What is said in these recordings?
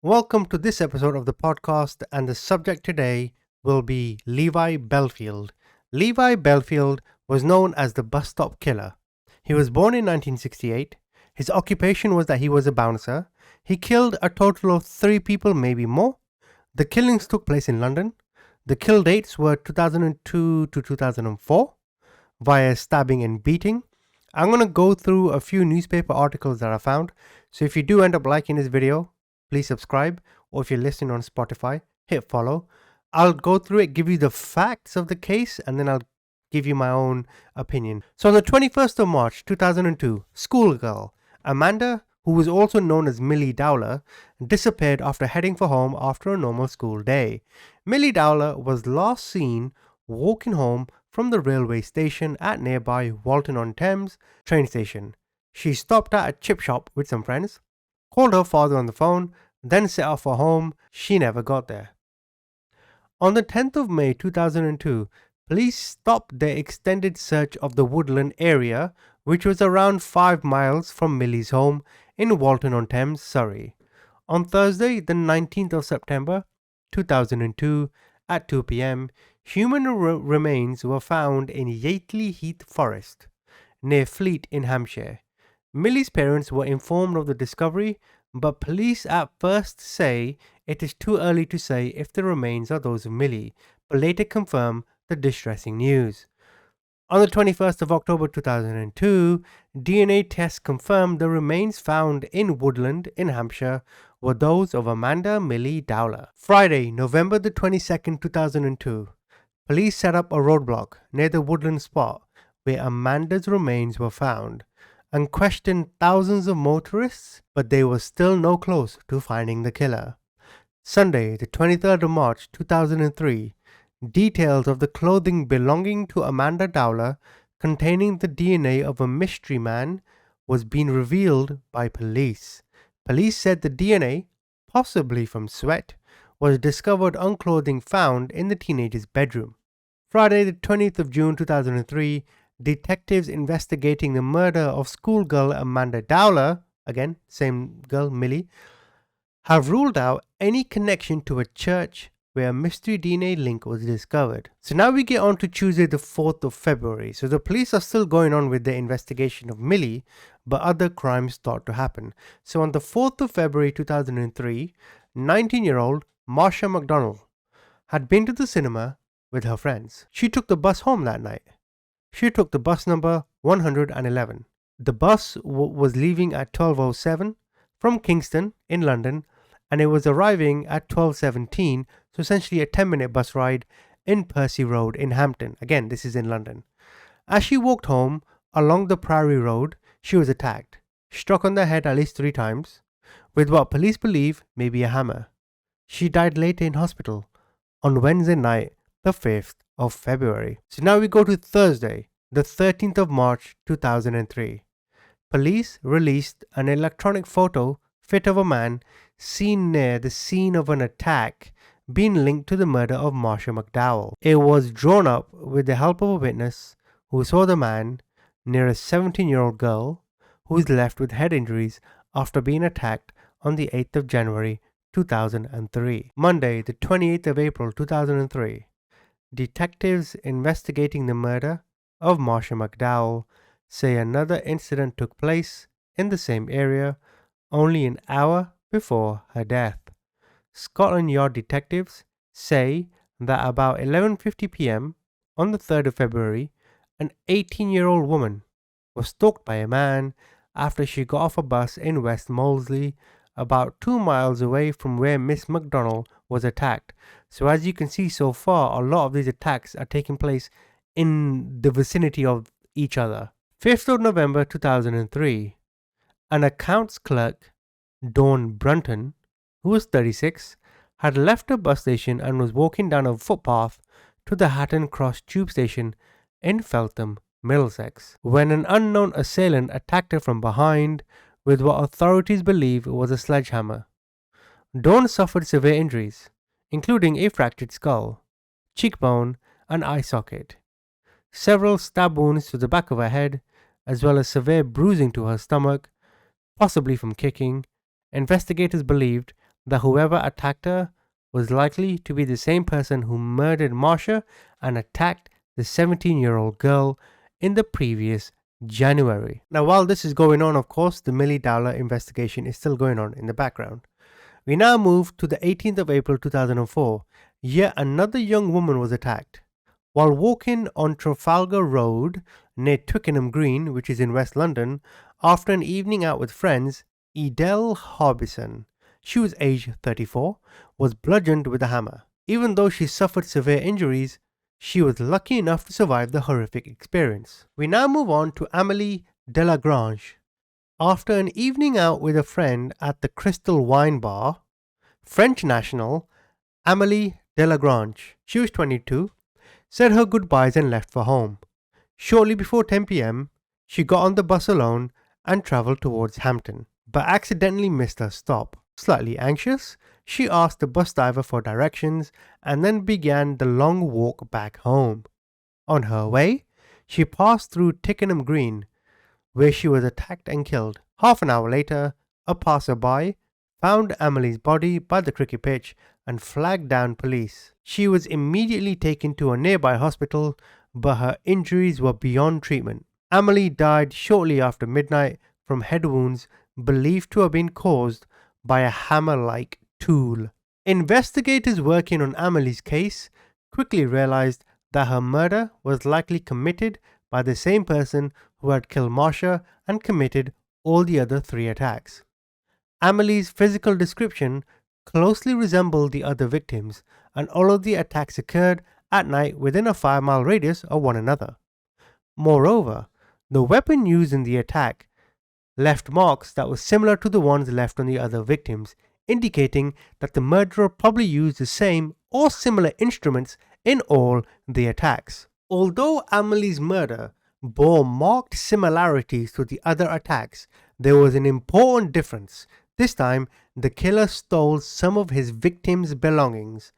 Welcome to this episode of the podcast, and the subject today will be Levi Bellfield. Levi Bellfield was known as the bus stop killer. He was born in 1968. His occupation was that he was a bouncer. He killed a total of 3 people, maybe more. The killings took place in London. The kill dates were 2002 to 2004 via stabbing and beating. I'm going to go through a few newspaper articles that I found. So if you do end up liking this video, please subscribe, or if you're listening on Spotify, hit follow. I'll go through it, give you the facts of the case, and then I'll give you my own opinion. So on the 21st of March 2002, schoolgirl Amanda, who was also known as Millie Dowler, disappeared after heading for home after a normal school day. Millie Dowler was last seen walking home from the railway station at nearby Walton-on-Thames train station. She stopped at a chip shop with some friends, called her father on the phone, then set off for home. She never got there. On the 10th of May 2002, police stopped their extended search of the woodland area, which was around 5 miles from Millie's home in Walton-on-Thames, Surrey. On Thursday, the 19th of September 2002, at 2 p.m, human remains were found in Yateley Heath Forest, near Fleet in Hampshire. Millie's parents were informed of the discovery, but police at first say it is too early to say if the remains are those of Millie, but later confirm the distressing news. On the 21st of October 2002, DNA tests confirmed the remains found in woodland in Hampshire were those of Amanda Millie Dowler. Friday, November the 22nd, 2002, police set up a roadblock near the woodland spot where Amanda's remains were found and questioned thousands of motorists, but they were still no close to finding the killer. Sunday, the 23rd of March 2003, details of the clothing belonging to Amanda Dowler containing the DNA of a mystery man was being revealed by police. Police said the DNA, possibly from sweat, was discovered on clothing found in the teenager's bedroom. Friday, the 20th of June 2003, detectives investigating the murder of schoolgirl Amanda Dowler, again, same girl, Millie, have ruled out any connection to a church where a mystery DNA link was discovered. So now we get on to Tuesday the 4th of February. So the police are still going on with their investigation of Millie, but other crimes start to happen. So on the 4th of February 2003, 19-year-old Marsha McDonald had been to the cinema with her friends. She took the bus home that night. She took the bus number 111. The bus was leaving at 12:07 from Kingston in London, and it was arriving at 12:17, so essentially a 10-minute bus ride in Percy Road in Hampton. Again, this is in London. As she walked home along the Priory Road, she was attacked, struck on the head at least 3 times, with what police believe may be a hammer. She died later in hospital on Wednesday night, the 5th of February. So now we go to Thursday, the 13th of March 2003. Police released an electronic photo fit of a man seen near the scene of an attack being linked to the murder of Marsha McDowell. It was drawn up with the help of a witness who saw the man near a 17-year-old girl who was left with head injuries after being attacked on the 8th of January 2003. Monday, the 28th of April 2003. Detectives investigating the murder of Marsha McDowell say another incident took place in the same area only an hour before her death. Scotland Yard detectives say that about 11:50 p.m. on the 3rd of February, an 18-year-old woman was stalked by a man after she got off a bus in West Molesey, about 2 miles away from where Miss McDonald was attacked. So as you can see so far, a lot of these attacks are taking place in the vicinity of each other. 5th of November 2003, an accounts clerk, Dawn Brunton, who was 36, had left a bus station and was walking down a footpath to the Hatton Cross tube station in Feltham, Middlesex, when an unknown assailant attacked her from behind with what authorities believe was a sledgehammer. Dawn suffered severe injuries, including a fractured skull, cheekbone, and eye socket, several stab wounds to the back of her head, as well as severe bruising to her stomach, possibly from kicking. Investigators believed that whoever attacked her was likely to be the same person who murdered Marsha and attacked the 17-year-old girl in the previous January. Now, while this is going on, of course, the Millie Dowler investigation is still going on in the background. We now move to the 18th of April 2004. Yet another young woman was attacked. While walking on Trafalgar Road near Twickenham Green, which is in West London, after an evening out with friends, Edel Harbison, she was aged 34, was bludgeoned with a hammer. Even though she suffered severe injuries, she was lucky enough to survive the horrific experience. We now move on to Amélie Delagrange. After an evening out with a friend at the Crystal Wine Bar, French national Amélie Delagrange, she was 22, said her goodbyes and left for home. Shortly before 10 p.m, she got on the bus alone and travelled towards Hampton, but accidentally missed her stop. Slightly anxious, she asked the bus driver for directions and then began the long walk back home. On her way, she passed through Twickenham Green, where she was attacked and killed. Half an hour later, a passerby found Amélie's body by the cricket pitch and flagged down police. She was immediately taken to a nearby hospital, but her injuries were beyond treatment. Amélie died shortly after midnight from head wounds believed to have been caused by a hammer-like tool. Investigators working on Amélie's case quickly realized that her murder was likely committed by the same person who had killed Marsha and committed all the other 3 attacks. Amélie's physical description closely resembled the other victims, and all of the attacks occurred at night within a 5-mile radius of one another. Moreover, the weapon used in the attack left marks that were similar to the ones left on the other victims, indicating that the murderer probably used the same or similar instruments in all the attacks. Although Amélie's murder bore marked similarities to the other attacks, there was an important difference. This time, the killer stole some of his victims' belongings.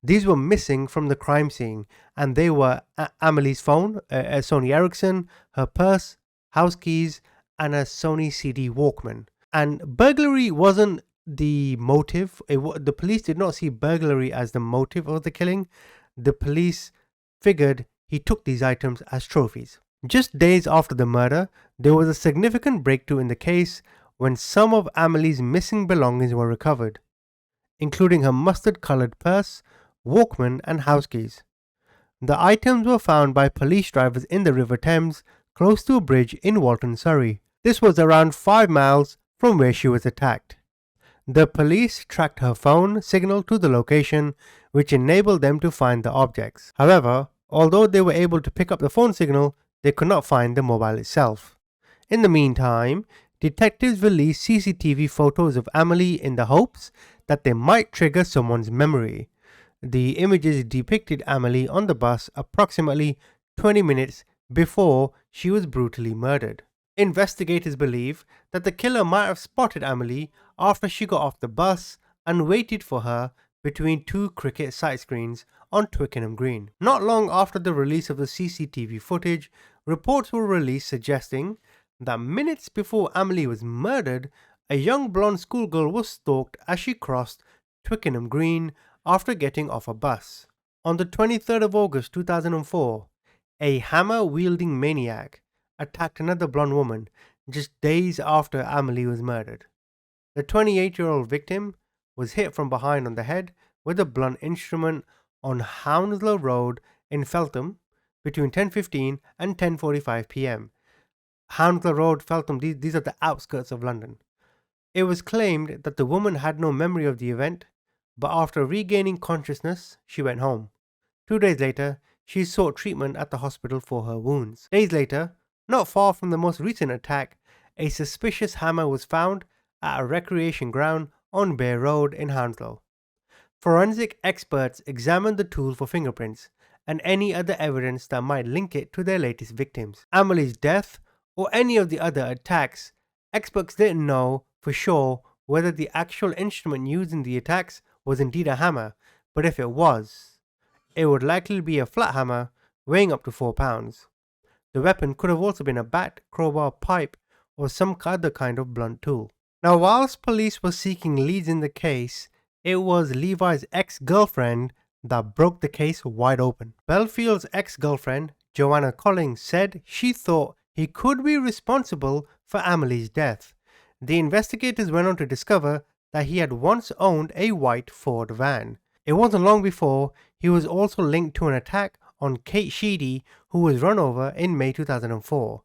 These were missing from the crime scene, and they were Amélie's phone, a Sony Ericsson, her purse, house keys, and a Sony CD Walkman. And burglary wasn't the motive. The police did not see burglary as the motive of the killing. The police figured he took these items as trophies. Just days after the murder, there was a significant breakthrough in the case when some of Amélie's missing belongings were recovered, including her mustard-colored purse, Walkman, and house keys. The items were found by police drivers in the River Thames, close to a bridge in Walton, Surrey. This was around 5 miles from where she was attacked. The police tracked her phone signal to the location, which enabled them to find the objects. However, although they were able to pick up the phone signal, they could not find the mobile itself. In the meantime, detectives released CCTV photos of Amélie in the hopes that they might trigger someone's memory. The images depicted Amélie on the bus approximately 20 minutes before she was brutally murdered. Investigators believe that the killer might have spotted Amélie after she got off the bus and waited for her between 2 cricket sight screens on Twickenham Green. Not long after the release of the CCTV footage, reports were released suggesting that minutes before Amélie was murdered, a young blonde schoolgirl was stalked as she crossed Twickenham Green after getting off a bus. On the 23rd of August 2004, a hammer-wielding maniac attacked another blonde woman just days after Amélie was murdered. The 28-year-old victim was hit from behind on the head with a blunt instrument on Hounslow Road in Feltham between 10:15 and 10:45 p.m. Hounslow Road, Feltham, these are the outskirts of London. It was claimed that the woman had no memory of the event, but after regaining consciousness, she went home. 2 days later, she sought treatment at the hospital for her wounds. Days later, not far from the most recent attack, a suspicious hammer was found at a recreation ground on Bear Road in Hounslow. Forensic experts examined the tool for fingerprints and any other evidence that might link it to their latest victims. Amélie's death or any of the other attacks, experts didn't know for sure whether the actual instrument used in the attacks was indeed a hammer, but if it was, it would likely be a flat hammer weighing up to 4 pounds. The weapon could have also been a bat, crowbar, pipe, or some other kind of blunt tool. Now, whilst police were seeking leads in the case, It was Levi's ex-girlfriend that broke the case wide open. Bellfield's ex-girlfriend, Joanna Collins, said she thought he could be responsible for Amelie's death. The investigators went on to discover that he had once owned a white Ford van. It wasn't long before he was also linked to an attack on Kate Sheedy, who was run over in May 2004.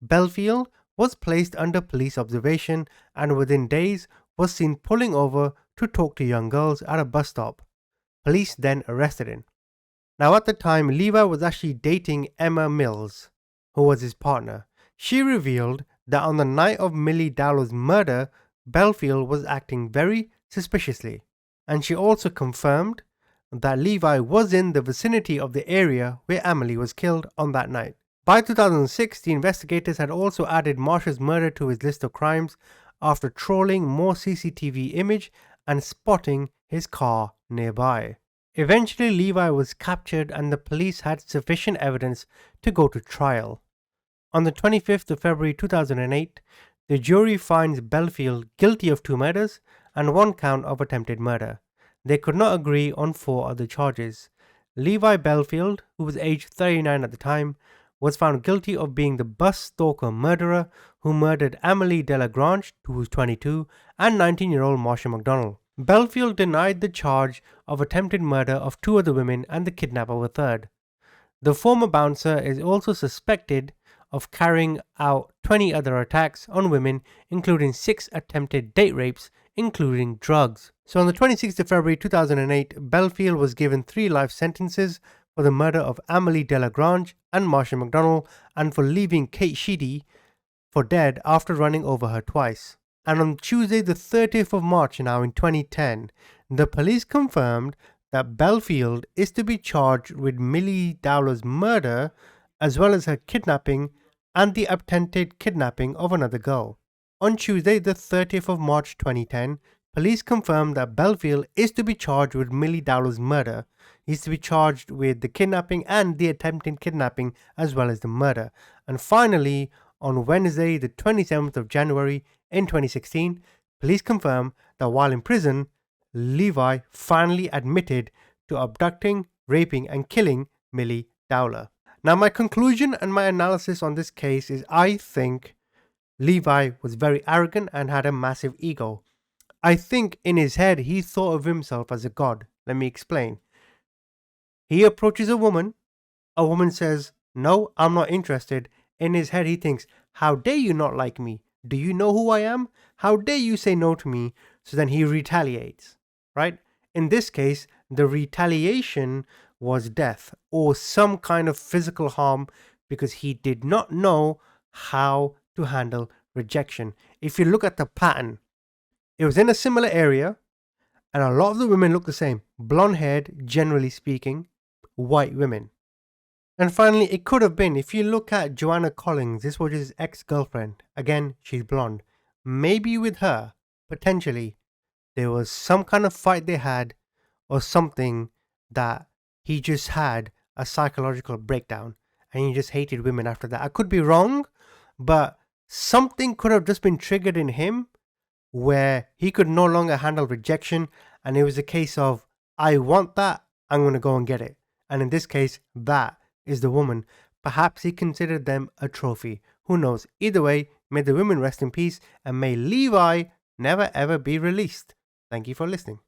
Bellfield was placed under police observation and within days was seen pulling over to talk to young girls at a bus stop. Police then arrested him. Now at the time, Levi was actually dating Emma Mills, who was his partner. She revealed that on the night of Millie Dowler's murder, Bellfield was acting very suspiciously. And she also confirmed that Levi was in the vicinity of the area where Emily was killed on that night. By 2006, the investigators had also added Marsha's murder to his list of crimes after trawling more CCTV image and spotting his car nearby. Eventually, Levi was captured and the police had sufficient evidence to go to trial. On the 25th of February 2008, the jury finds Bellfield guilty of 2 murders and 1 count of attempted murder. They could not agree on 4 other charges. Levi Bellfield, who was aged 39 at the time, was found guilty of being the bus stalker murderer who murdered Amelie Delagrange, who was 22, and 19-year-old Marsha McDonald. Bellfield denied the charge of attempted murder of 2 other women and the kidnapper of a third. The former bouncer is also suspected of carrying out 20 other attacks on women, including 6 attempted date rapes, including drugs. So on the 26th of February 2008, Bellfield was given 3 life sentences for the murder of Amelie Delagrange and Marsha McDonald and for leaving Kate Sheedy for dead after running over her twice. And on Tuesday the 30th of March now in 2010, the police confirmed that Bellfield is to be charged with Millie Dowler's murder as well as her kidnapping and the attempted kidnapping of another girl. On Tuesday the 30th of March 2010, police confirmed that Bellfield is to be charged with Millie Dowler's murder. He's to be charged with the kidnapping and the attempted kidnapping as well as the murder. And finally, on Wednesday the 27th of January in 2016, police confirmed that while in prison, Levi finally admitted to abducting, raping and killing Millie Dowler. Now my conclusion and my analysis on this case is I think Levi was very arrogant and had a massive ego. I think in his head he thought of himself as a god. Let me explain. He approaches a woman says, "No, I'm not interested." In his head he thinks, "How dare you not like me? Do you know who I am? How dare you say no to me?" So then he retaliates, right? In this case, the retaliation was death or some kind of physical harm because he did not know how to handle rejection. If you look at the pattern, it was in a similar area and a lot of the women look the same. Blonde haired, generally speaking, white women. And finally, it could have been, if you look at Joanna Collins, this was his ex-girlfriend. Again, she's blonde. Maybe with her, potentially, there was some kind of fight they had or something that he just had a psychological breakdown and he just hated women after that. I could be wrong, but something could have just been triggered in him where he could no longer handle rejection and it was a case of, I want that, I'm going to go and get it. And in this case, that is the woman. Perhaps he considered them a trophy. Who knows? Either way, may the women rest in peace and may Levi never ever be released. Thank you for listening.